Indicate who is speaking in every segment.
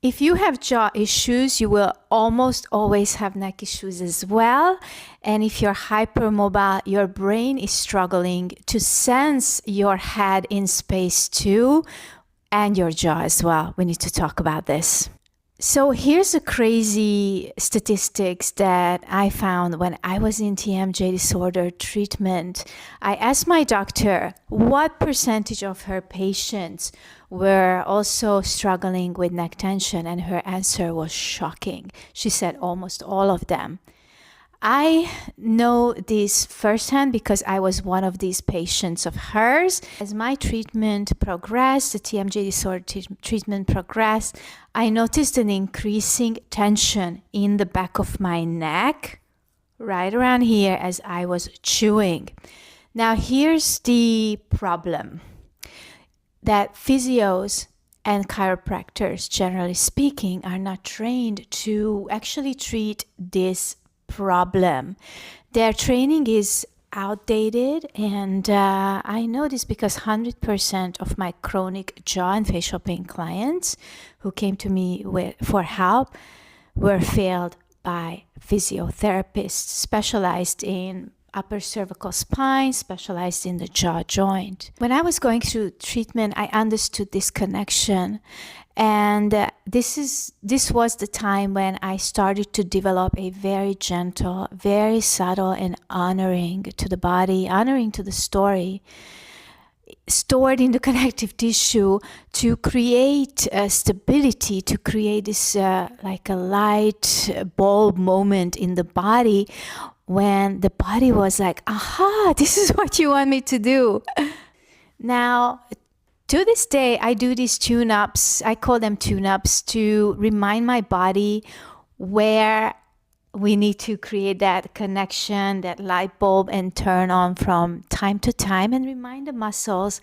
Speaker 1: If you have jaw issues, you will almost always have neck issues as well. And if you're hypermobile, your brain is struggling to sense your head in space too, and your jaw as well. We need to talk about this. So here's a crazy statistics that I found when I was in TMJ disorder treatment. I asked my doctor what percentage of her patients were also struggling with neck tension, and her answer was shocking. She said almost all of them. I know this firsthand because I was one of these patients of hers. As my treatment progressed, the TMJ disorder treatment progressed, I noticed an increasing tension in the back of my neck, right around here as I was chewing. Now here's the problem, that physios and chiropractors, generally speaking, are not trained to actually treat this problem. Their training is outdated, and I know this because 100% of my chronic jaw and facial pain clients who came to me for help were failed by physiotherapists specialized in upper cervical spine, specialized in the jaw joint. When I was going through treatment, I understood this connection, and this was the time when I started to develop a very gentle, very subtle, and honoring to the body, honoring to the story stored in the connective tissue, to create stability, to create this like a light bulb moment in the body, when the body was like, aha, this is what you want me to do. Now, to this day, I do these tune-ups. I call them tune-ups to remind my body where we need to create that connection, that light bulb, and turn on from time to time, and remind the muscles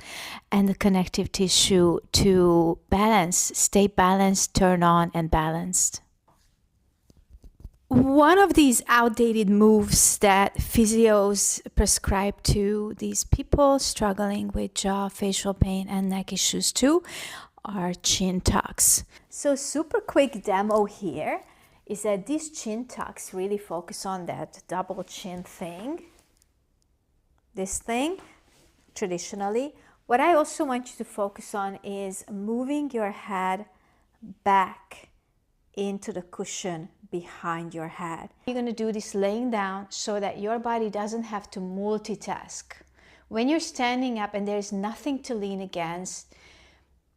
Speaker 1: and the connective tissue to balance, stay balanced, turn on, and balanced. One of these outdated moves that physios prescribe to these people struggling with jaw, facial pain, and neck issues too are chin tucks. So super quick demo here is that these chin tucks really focus on that double chin thing, this thing, traditionally. What I also want you to focus on is moving your head back into the cushion behind your head. You're going to do this laying down so that your body doesn't have to multitask. When you're standing up and there's nothing to lean against,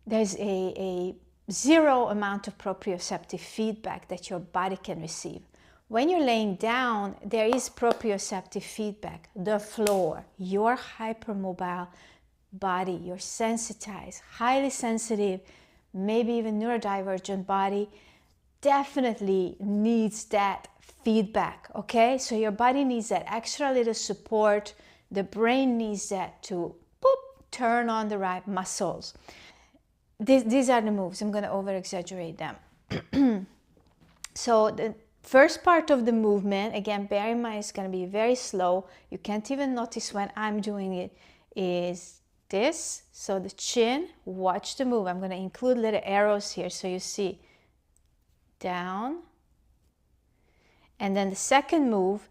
Speaker 1: there's a zero amount of proprioceptive feedback that your body can receive. When you're laying down, there is proprioceptive feedback. The floor, your hypermobile body, your sensitized, highly sensitive, maybe even neurodivergent body definitely needs that feedback, okay? So your body needs that extra little support. The brain needs that to boop, turn on the right muscles. These are the moves. I'm going to over-exaggerate them. So the first part of the movement, again, bear in mind, it's going to be very slow. You can't even notice when I'm doing it, is this. So the chin, watch the move. I'm going to include little arrows here so you see. Down, and then the second move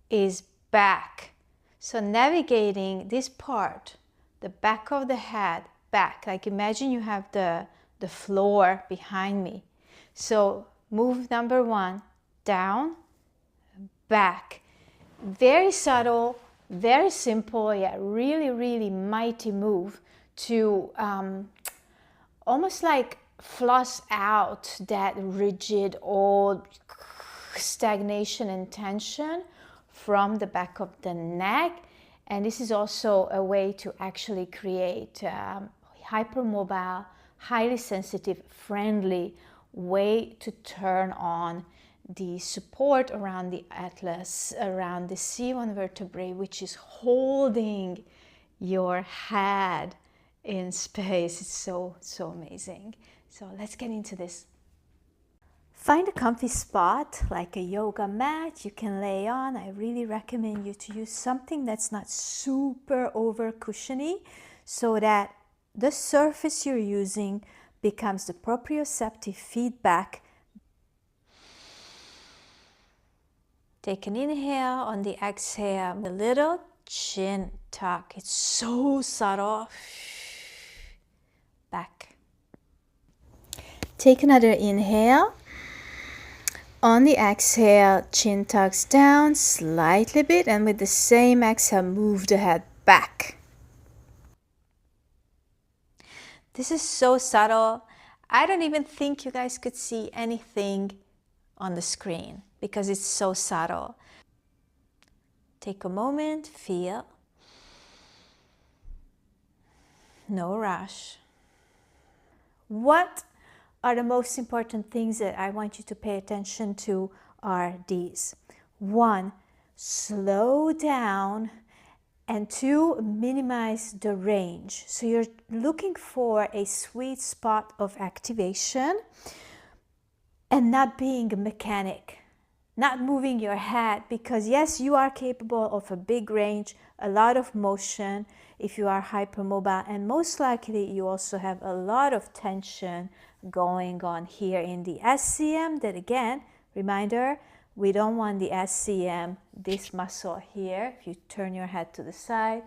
Speaker 1: is back. So navigating this part, the back of the head, back, like imagine you have the floor behind me. So move number one, down, back. Very subtle, very simple, yet really, really mighty move to almost like flush out that rigid old stagnation and tension from the back of the neck. And this is also a way to actually create hypermobile, highly sensitive, friendly way to turn on the support around the atlas, around the C1 vertebrae, which is holding your head in space. It's so amazing. So let's get into this. Find a comfy spot like a yoga mat you can lay on. I really recommend you to use something that's not super over cushiony so that the surface you're using becomes the proprioceptive feedback. Take an inhale. On the exhale, a little chin tuck. It's so subtle. Back. Take another inhale. On the exhale, chin tucks down slightly bit, and with the same exhale, move the head back. This is so subtle. I don't even think you guys could see anything on the screen because it's so subtle. Take a moment, feel. No rush. What are the most important things that I want you to pay attention to are these. 1, slow down, and 2, minimize the range. So you're looking for a sweet spot of activation and not being a mechanic, not moving your head, because yes, you are capable of a big range, a lot of motion if you are hypermobile, and most likely you also have a lot of tension going on here in the SCM. That again, reminder, we don't want the SCM, this muscle here. If you turn your head to the side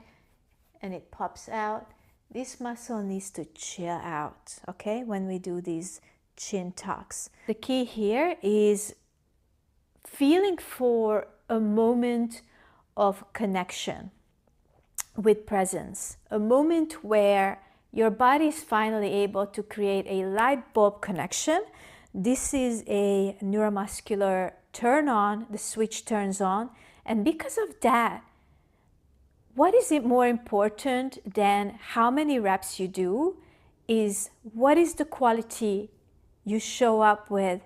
Speaker 1: and it pops out, this muscle needs to chill out, okay, when we do these chin tucks. The key here is feeling for a moment of connection with presence, a moment where your body is finally able to create a light bulb connection. This is a neuromuscular turn on, the switch turns on, and because of that, what is it more important than how many reps you do is what is the quality you show up with